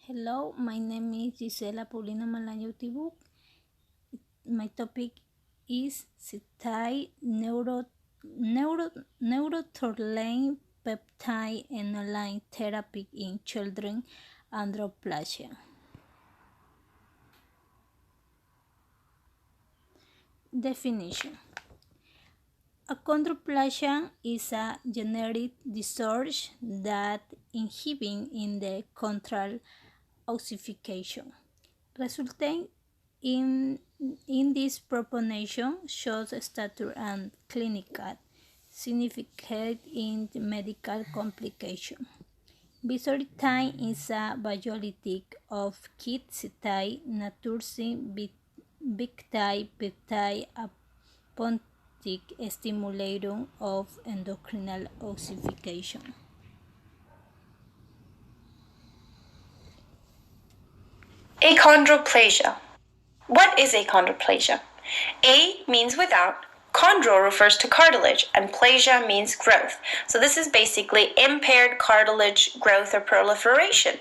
Hello, my name is Gisela Paulina Malayo Tibuk. My topic is Peptide Neurotorlane Peptide Analogue Therapy in Children Achondroplasia. Definition. Achondroplasia is a genetic disorder that inhibits in the control ossification, resulting in this proportion shows stature and clinical significance in medical complication. Visceral time is a biologic of kit cytide natursin bictide peptide apontic stimulator of endocrinal ossification. Achondroplasia. What is achondroplasia? A means without, chondro refers to cartilage, and plasia means growth. So this is basically impaired cartilage growth or proliferation.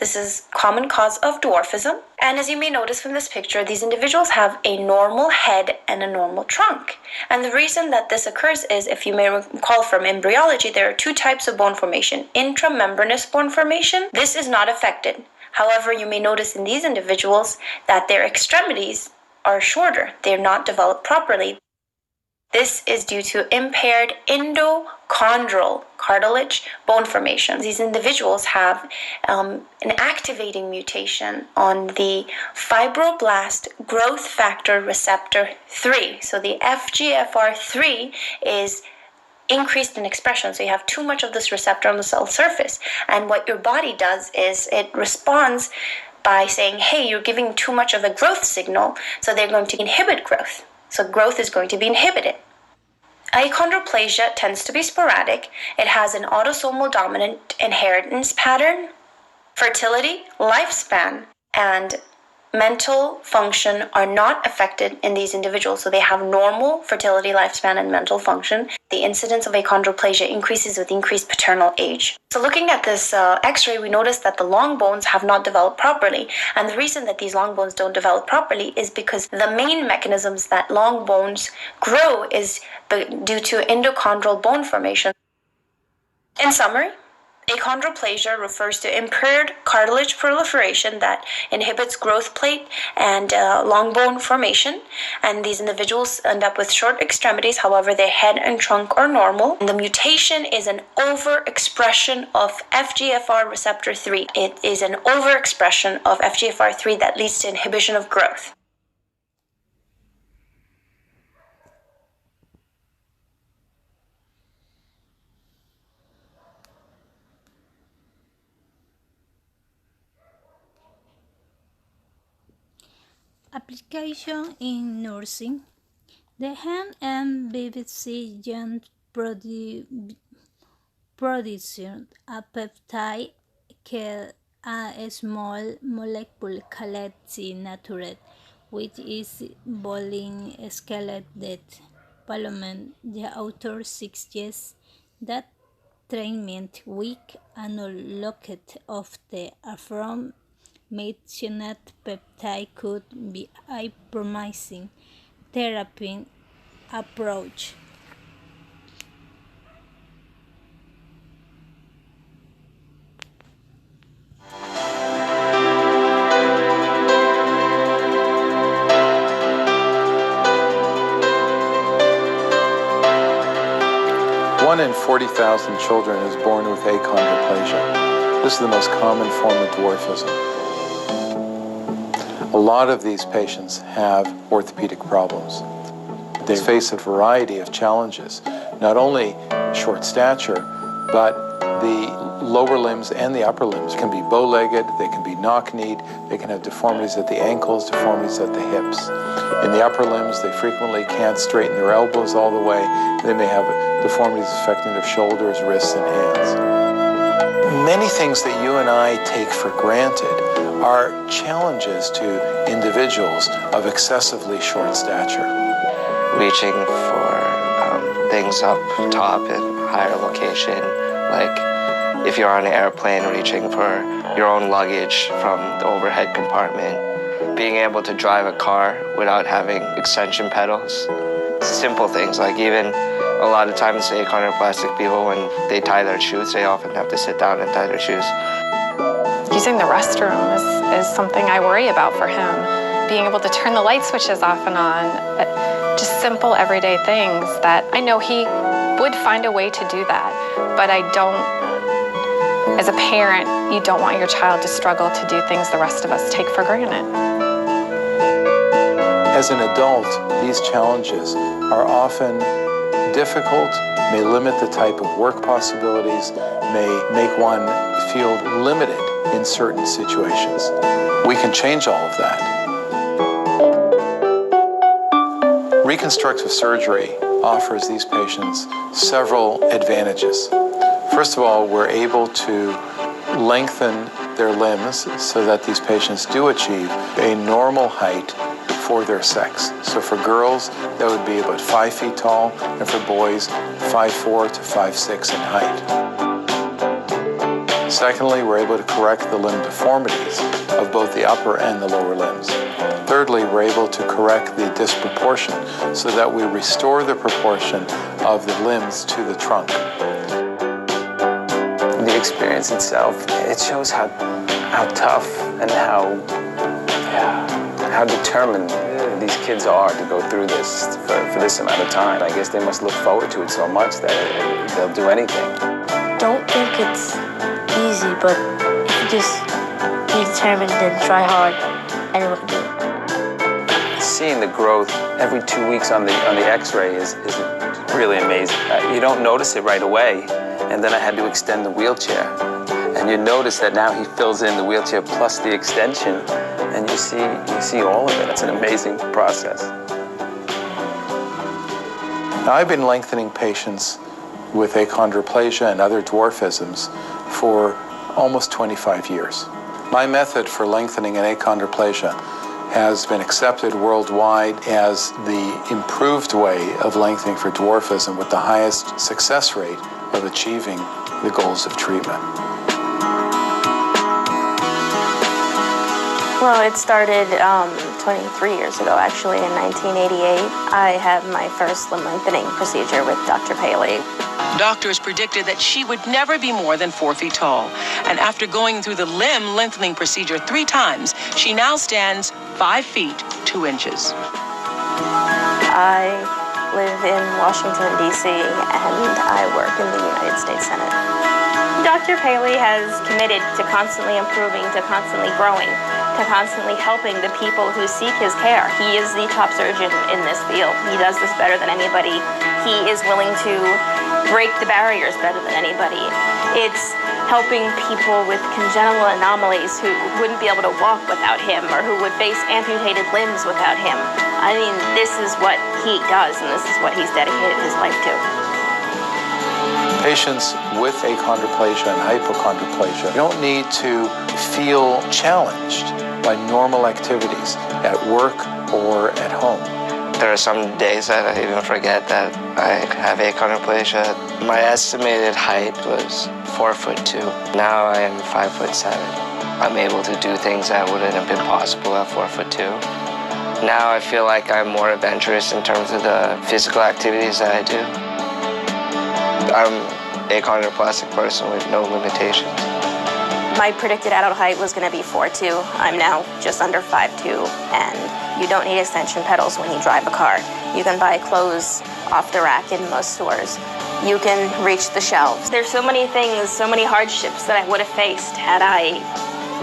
This is a common cause of dwarfism, and as you may notice from this picture, these individuals have a normal head and a normal trunk. And the reason that this occurs is, if you may recall from embryology, there are two types of bone formation. Intramembranous bone formation, this is not affected. However, you may notice in these individuals that their extremities are shorter. They're not developed properly. This is due to impaired endochondral cartilage bone formation. These individuals have an activating mutation on the fibroblast growth factor receptor 3. So the FGFR3 is increased in expression, so you have too much of this receptor on the cell surface, and what your body does is it responds by saying, hey, you're giving too much of a growth signal, so they're going to inhibit growth. So growth is going to be inhibited. Achondroplasia tends to be sporadic. It has an autosomal dominant inheritance pattern. Fertility, lifespan, and mental function are not affected in these individuals. So they have normal fertility, lifespan, and mental function. The incidence of achondroplasia increases with increased paternal age. So looking at this x-ray, we notice that the long bones have not developed properly. And the reason that these long bones don't develop properly is because the main mechanisms that long bones grow is due to endochondral bone formation. In summary, achondroplasia refers to impaired cartilage proliferation that inhibits growth plate and long bone formation, and these individuals end up with short extremities. However, their head and trunk are normal. And the mutation is an overexpression of FGFR receptor 3. It is an overexpression of FGFR3 that leads to inhibition of growth. Application in nursing. The hand and BBC gene production a peptide called a small molecule called Natriuretic, which is bowling skeletal development. The author suggests that treatment with Analogue of the aforementioned peptide could be a promising therapy approach. One in 40,000 children is born with achondroplasia. This is the most common form of dwarfism. A lot of these patients have orthopedic problems. They face a variety of challenges, not only short stature, but the lower limbs and the upper limbs can be bow-legged, they can be knock-kneed, they can have deformities at the ankles, deformities at the hips. In the upper limbs, they frequently can't straighten their elbows all the way. They may have deformities affecting their shoulders, wrists, and hands. Many things that you and I take for granted are challenges to individuals of excessively short stature. Reaching for things up top in higher location, like if you're on an airplane reaching for your own luggage from the overhead compartment, being able to drive a car without having extension pedals. Simple things, like even a lot of times the achondroplastic people, when they tie their shoes, they often have to sit down and tie their shoes. Using the restroom is something I worry about for him. Being able to turn the light switches off and on, just simple everyday things that I know he would find a way to do that, but I don't, as a parent, you don't want your child to struggle to do things the rest of us take for granted. As an adult, these challenges are often difficult, may limit the type of work possibilities, may make one feel limited in certain situations. We can change all of that. Reconstructive surgery offers these patients several advantages. First of all, we're able to lengthen their limbs so that these patients do achieve a normal height for their sex. So for girls, that would be about 5 feet tall, and for boys, 5'4" to 5'6" in height. Secondly, we're able to correct the limb deformities of both the upper and the lower limbs. Thirdly, we're able to correct the disproportion so that we restore the proportion of the limbs to the trunk. The experience itself, it shows how tough and how determined these kids are to go through this for this amount of time. I guess they must look forward to it so much that they'll do anything. Don't think it's easy, but if you just be determined and try hard, anyone can do it. Seeing the growth every 2 weeks on the X-ray is really amazing. You don't notice it right away, and then I had to extend the wheelchair. And you notice that now he fills in the wheelchair plus the extension, and you see all of it. It's an amazing process. Now, I've been lengthening patients with achondroplasia and other dwarfisms for almost 25 years. My method for lengthening an achondroplasia has been accepted worldwide as the improved way of lengthening for dwarfism with the highest success rate of achieving the goals of treatment. Well, it started 23 years ago, actually, in 1988. I had my first limb lengthening procedure with Dr. Paley. Doctors predicted that she would never be more than 4 feet tall. And after going through the limb lengthening procedure 3 times, she now stands 5 feet 2 inches. I live in Washington, D.C., and I work in the United States Senate. Dr. Paley has committed to constantly improving, to constantly growing, to constantly helping the people who seek his care. He is the top surgeon in this field. He does this better than anybody. He is willing to break the barriers better than anybody. It's helping people with congenital anomalies who wouldn't be able to walk without him or who would face amputated limbs without him. I mean, this is what he does, and this is what he's dedicated his life to. Patients with achondroplasia and hypochondroplasia don't need to feel challenged by normal activities at work or at home. There are some days that I even forget that I have achondroplasia. My estimated height was 4'2". Now I am 5'7". I'm able to do things that wouldn't have been possible at 4'2". Now I feel like I'm more adventurous in terms of the physical activities that I do. I'm an achondroplastic person with no limitations. My predicted adult height was going to be 4'2". I'm now just under 5'2", and you don't need extension pedals when you drive a car. You can buy clothes off the rack in most stores. You can reach the shelves. There's so many things, so many hardships that I would have faced had I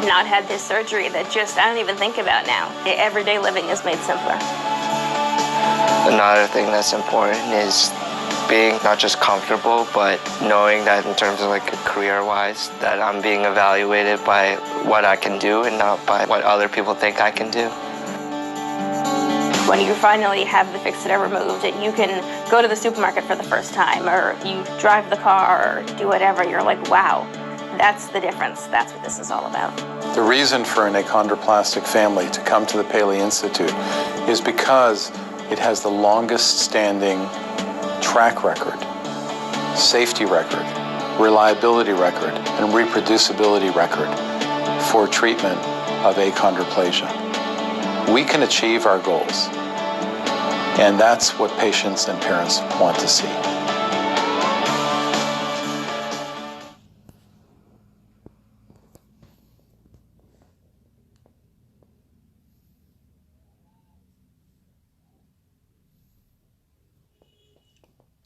not had this surgery that just I don't even think about now. Everyday living is made simpler. Another thing that's important is being not just comfortable, but knowing that in terms of like career-wise, that I'm being evaluated by what I can do and not by what other people think I can do. When you finally have the fixator removed and you can go to the supermarket for the first time, or you drive the car or do whatever, you're like, wow, that's the difference. That's what this is all about. The reason for an achondroplastic family to come to the Paley Institute is because it has the longest standing track record, safety record, reliability record, and reproducibility record for treatment of achondroplasia. We can achieve our goals, and that's what patients and parents want to see.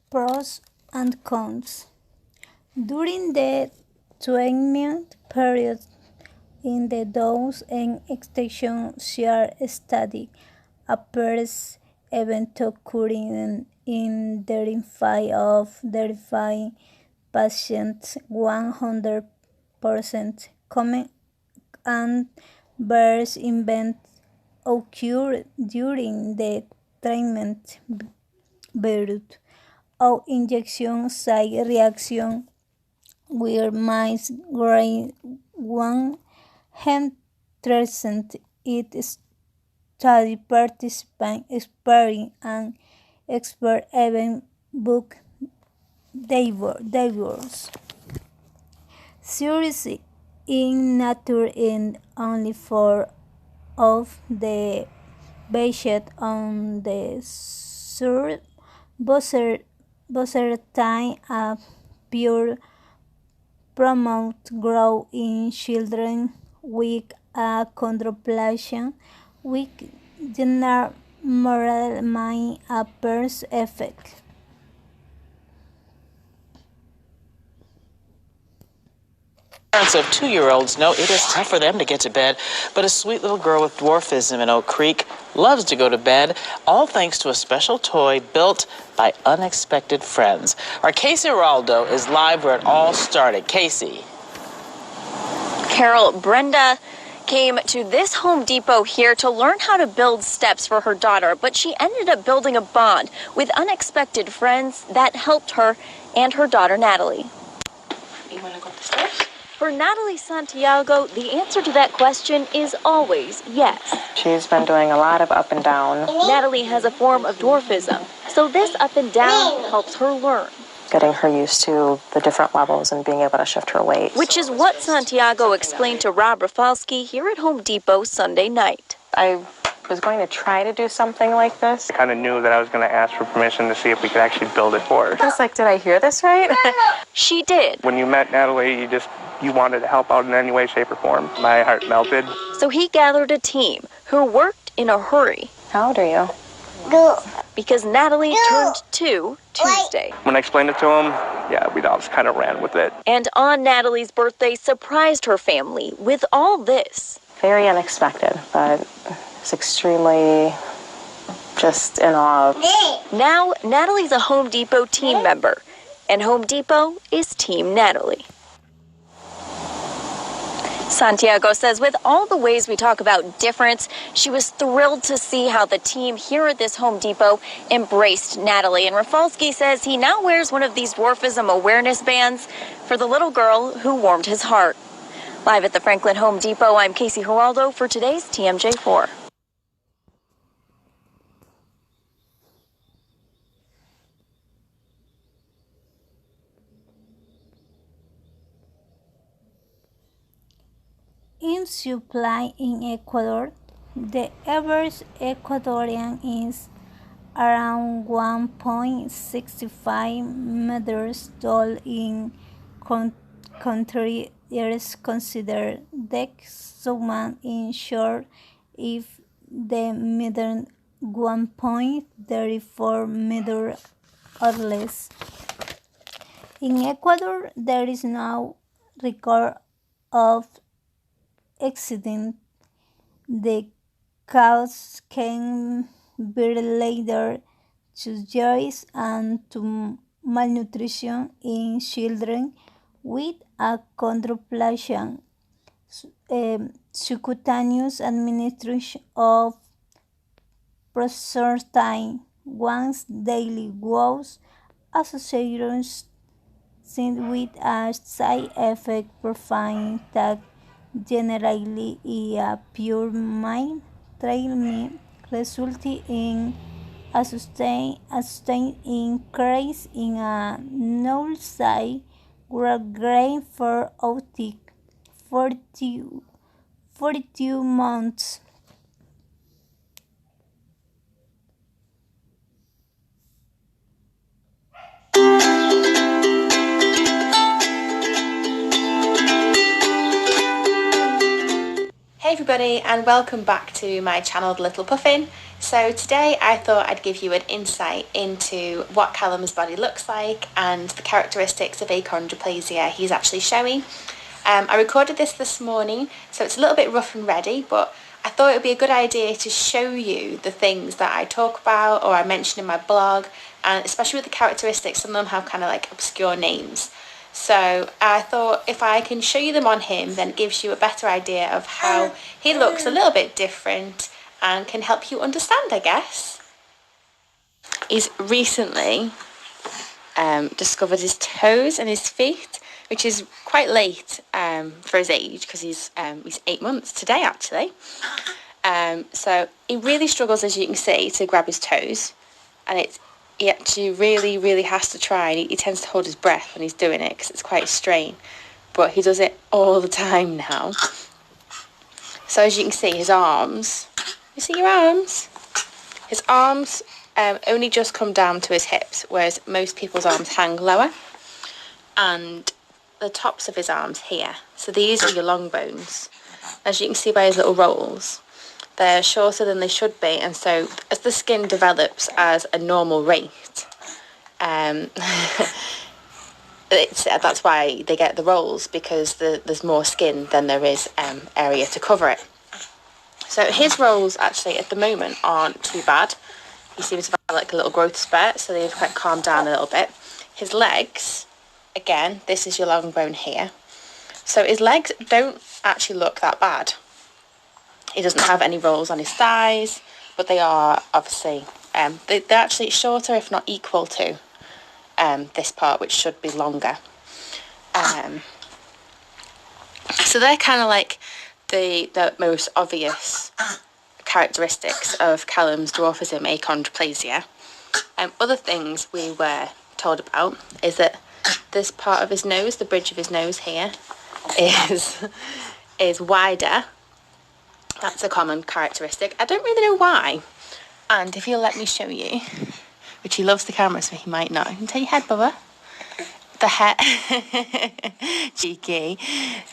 Pros and cons. During the treatment period in the dose and extension share study, appears event occurring in 35 of 35 patients, 100% common adverse event occur during the treatment period. Or injection site reaction were mice grade 100%. It study participant experienced and expert even book divorce. Series in nature and only 4 of the patients on the third booster time appear promote growth in children with achondroplasia with general moral mind adverse effect. Parents of 2-year-olds know it is tough for them to get to bed, but a sweet little girl with dwarfism in Oak Creek loves to go to bed, all thanks to a special toy built by unexpected friends. Our Casey Geraldo is live where it all started. Casey. Carol, Brenda came to this Home Depot here to learn how to build steps for her daughter, but she ended up building a bond with unexpected friends that helped her and her daughter, Natalie. You want to go up the stairs? For Natalie Santiago, the answer to that question is always yes. She's been doing a lot of up and down. Natalie has a form of dwarfism, so this up and down helps her learn. Getting her used to the different levels and being able to shift her weight. Which is what Santiago explained to Rob Rafalski here at Home Depot Sunday night. I was going to try to do something like this. I kind of knew that I was going to ask for permission to see if we could actually build it for her. I was like, did I hear this right? She did. When you met Natalie, you wanted to help out in any way, shape, or form. My heart melted. So he gathered a team who worked in a hurry. How old are you? Because Natalie turned 2 Tuesday. When I explained it to him, yeah, we all just kind of ran with it. And on Natalie's birthday, surprised her family with all this. Very unexpected, but it's extremely just in awe. Now, Natalie's a Home Depot team member, and Home Depot is Team Natalie. Santiago says with all the ways we talk about difference, she was thrilled to see how the team here at this Home Depot embraced Natalie. And Rafalski says he now wears one of these dwarfism awareness bands for the little girl who warmed his heart. Live at the Franklin Home Depot, I'm Casey Geraldo for today's TMJ4. In supply in Ecuador, the average Ecuadorian is around 1.65 meters tall. In country is considered the someone in short if the meter 1.34 meter or less. In Ecuador, there is no record of accident. The cause can be related to joys and to malnutrition in children with achondroplasia. Subcutaneous administration of proserpine once daily was associated with a side effect profile that generally a pure mind treatment resulting in a sustained increase in a null side grain for autic 42 months. Hey everybody, and welcome back to my channel, The Little Puffin. So today I thought I'd give you an insight into what Callum's body looks like and the characteristics of achondroplasia he's actually showing. I recorded this morning, so it's a little bit rough and ready, but I thought it would be a good idea to show you the things that I talk about or I mention in my blog, and especially with the characteristics, some of them have kind of like obscure names. So I thought if I can show you them on him, then it gives you a better idea of how he looks a little bit different and can help you understand, I guess. He's recently discovered his toes and his feet, which is quite late for his age, because he's 8 months today actually. So he really struggles, as you can see, to grab his toes, and he actually really has to try, and he tends to hold his breath when he's doing it because it's quite a strain, but he does it all the time now. So as you can see, his arms, you see your arms? His arms only just come down to his hips, whereas most people's arms hang lower, and the tops of his arms here, so these are your long bones. As you can see by his little rolls, they're shorter than they should be, and so as the skin develops as a normal rate, that's why they get the rolls, because there's more skin than there is area to cover it. So his rolls actually at the moment aren't too bad. He seems to have like a little growth spurt, so they've quite calmed down a little bit. His legs, again, this is your long bone here. So his legs don't actually look that bad. He doesn't have any rolls on his thighs, but they are obviously, they're actually shorter, if not equal to this part, which should be longer. So they're kind of like the most obvious characteristics of Callum's dwarfism achondroplasia. Other things we were told about is that this part of his nose, the bridge of his nose here, is wider. That's a common characteristic. I don't really know why. And if you'll let me show you, which he loves the camera, so he might not. You can turn your head, Bubba. The head, cheeky,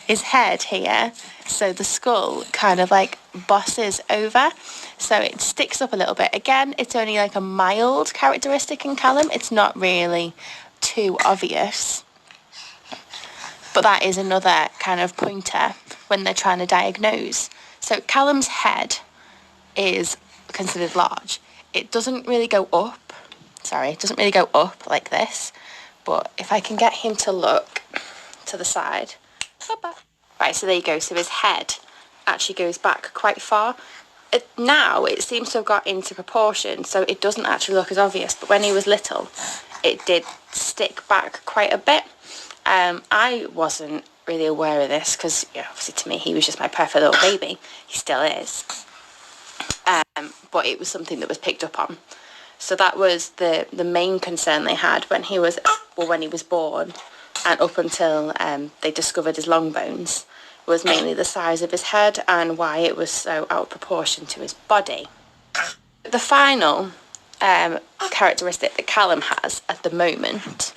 his head here. So the skull kind of like bosses over, so it sticks up a little bit. Again, it's only like a mild characteristic in Callum. It's not really too obvious. But that is another kind of pointer when they're trying to diagnose. So Callum's head is considered large. It doesn't really go up. Sorry, it doesn't really go up like this. But if I can get him to look to the side. Right, so there you go. So his head actually goes back quite far. Now it seems to have got into proportion, so it doesn't actually look as obvious. But when he was little, it did stick back quite a bit. I wasn't really aware of this because, obviously to me he was just my perfect little baby. He still is. But it was something that was picked up on. So that was the main concern they had when he was born, and up until they discovered his long bones, was mainly the size of his head and why it was so out of proportion to his body. The final characteristic that Callum has at the moment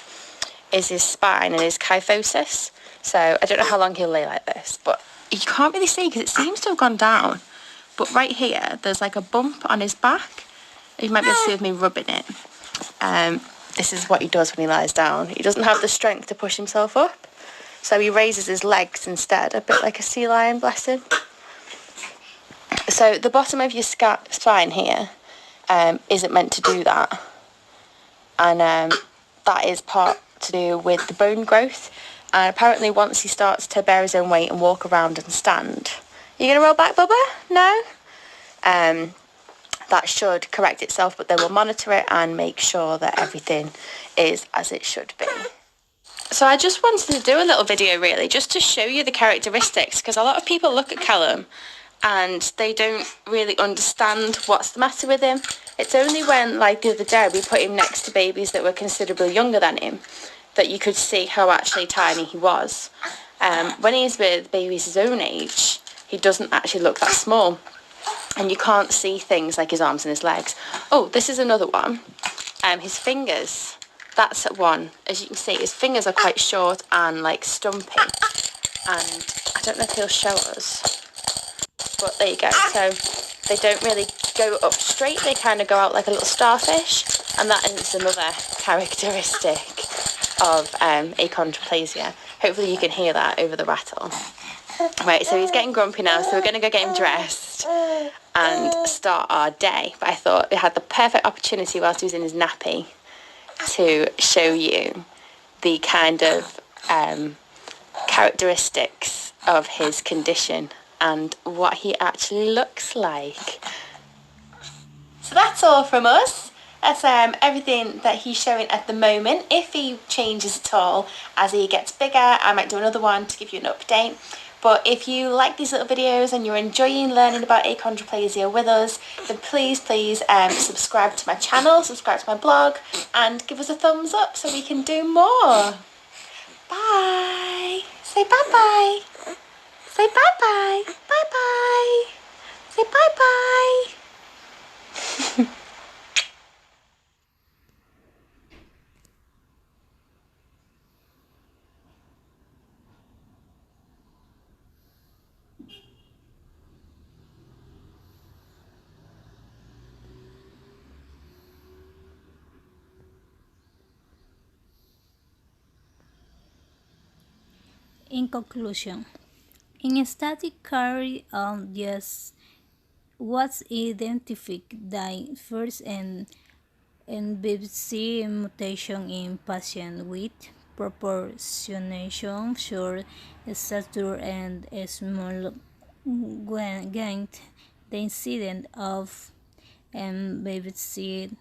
is his spine and his kyphosis. So I don't know how long he'll lay like this, but you can't really see because it seems to have gone down. But right here, there's like a bump on his back. You might be able to see with me rubbing it. This is what he does when he lies down. He doesn't have the strength to push himself up, so he raises his legs instead, a bit like a sea lion, bless him. So the bottom of your spine here isn't meant to do that. And that is part to do with the bone growth. And apparently once he starts to bear his own weight and walk around and stand... You going to roll back, Bubba? No? That should correct itself, but then we'll monitor it and make sure that everything is as it should be. So I just wanted to do a little video really, just to show you the characteristics, because a lot of people look at Callum and they don't really understand what's the matter with him. It's only when, like the other day, we put him next to babies that were considerably younger than him that you could see how actually tiny he was. When he's with babies his own age, he doesn't actually look that small. And you can't see things like his arms and his legs. Oh, this is another one. His fingers, that's at one. As you can see, his fingers are quite short and like stumpy. And I don't know if he'll show us, but there you go. So they don't really go up straight, they kind of go out like a little starfish. And that is another characteristic of achondroplasia. Hopefully you can hear that over the rattle. Right, so he's getting grumpy now, so we're going to go get him dressed and start our day. But I thought we had the perfect opportunity whilst he was in his nappy to show you the kind of characteristics of his condition and what he actually looks like. So that's all from us. That's everything that he's showing at the moment. If he changes at all as he gets bigger, I might do another one to give you an update. But if you like these little videos and you're enjoying learning about achondroplasia with us, then please subscribe to my channel, subscribe to my blog, and give us a thumbs up so we can do more. Bye. Say bye-bye. Say bye-bye. Bye-bye. Say bye-bye. In conclusion, in a study carried out was identified the first BBC mutation in patients with proportionation short stature and small gained. The incidence of BBC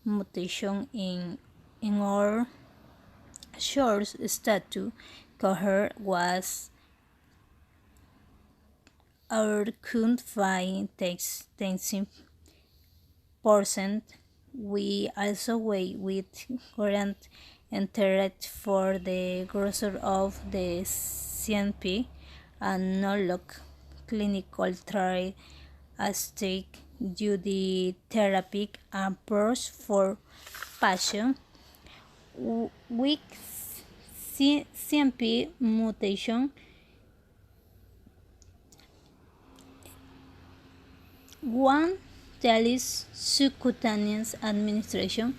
mutation in our short stature cohort was count by 10%. We also wait with current interest for the growth of the CNP Analogue clinical trial as take due the therapeutic approach for patients with CNP mutation. One daily subcutaneous administration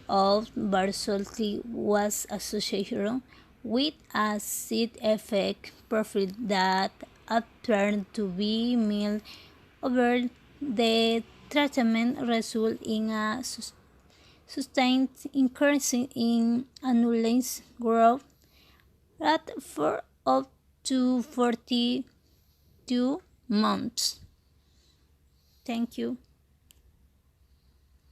of Barsolti was associated with a side effect profile that appeared to be mild over the treatment, resulted in a sustained increase in annualized growth rate for up to 42 months. Thank you.